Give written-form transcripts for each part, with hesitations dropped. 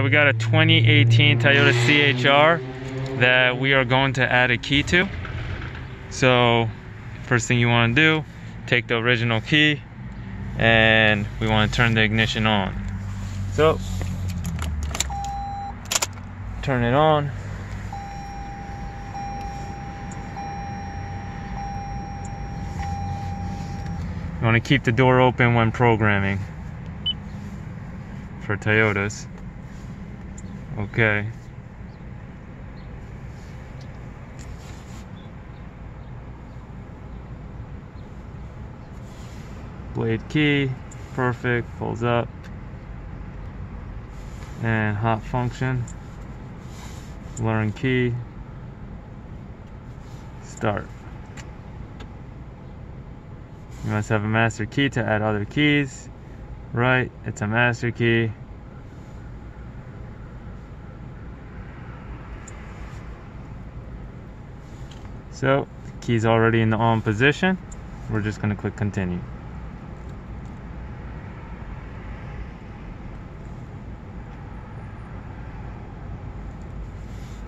Alright, we got a 2018 Toyota CHR that we are going to add a key to. So first thing you want to do, take the original key and we want to turn the ignition on. So turn it on. You want to keep the door open when programming for Toyotas. Okay. Blade key, perfect, pulls up. And hot function. Learn key. Start. You must have a master key to add other keys. Right, it's a master key. So, the key's already in the on position. We're just going to click continue.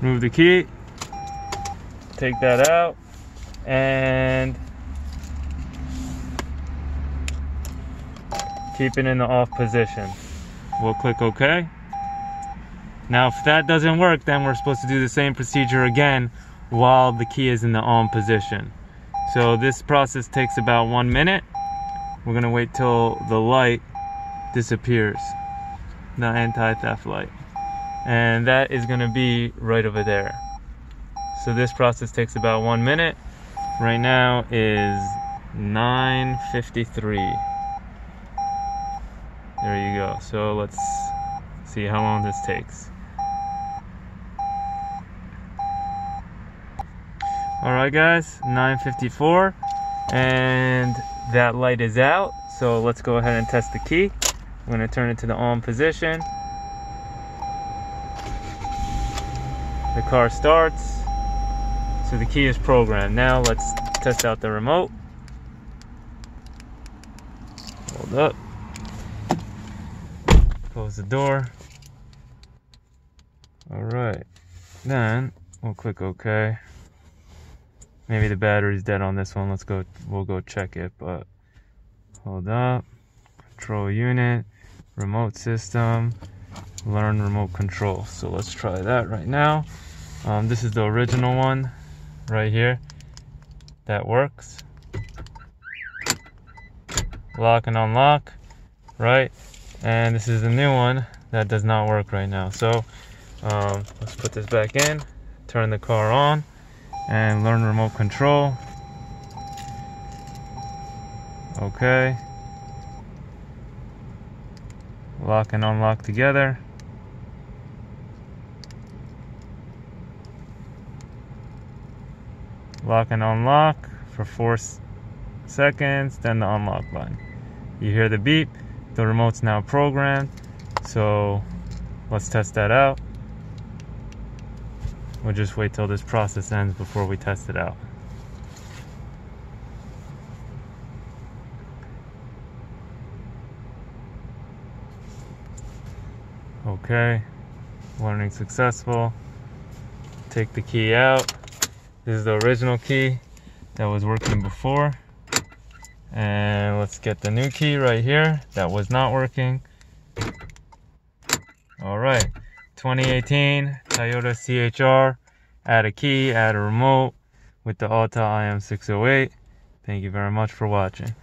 Move the key. Take that out. And keep it in the off position. We'll click OK. Now, if that doesn't work, then we're supposed to do the same procedure again while the key is in the on position. So this process takes about 1 minute. We're gonna wait till the light disappears, the anti-theft light, and that is gonna be right over there. So this process takes about 1 minute. Right now is 9:53. There you go. So let's see how long this takes. Alright guys, 9:54 and that light is out. So let's go ahead and test the key. I'm going to turn it to the on position. The car starts. So the key is programmed. Now let's test out the remote. Hold up. Close the door. Alright. Then we'll click OK. Maybe the battery's dead on this one. We'll go check it, but hold up. Control unit, remote system, learn remote control. So let's try that right now. This is the original one right here. That works. Lock and unlock, right? And this is the new one that does not work right now. So let's put this back in, turn the car on, and learn remote control. Okay. Lock and unlock together. Lock and unlock for 4 seconds, then the unlock button. You hear the beep, the remote's now programmed. So let's test that out. We'll just wait till this process ends before we test it out. Okay, learning successful. Take the key out. This is the original key that was working before. And let's get the new key right here that was not working. All right. 2018 Toyota CHR, add a key, add a remote with the Autel IM608. Thank you very much for watching.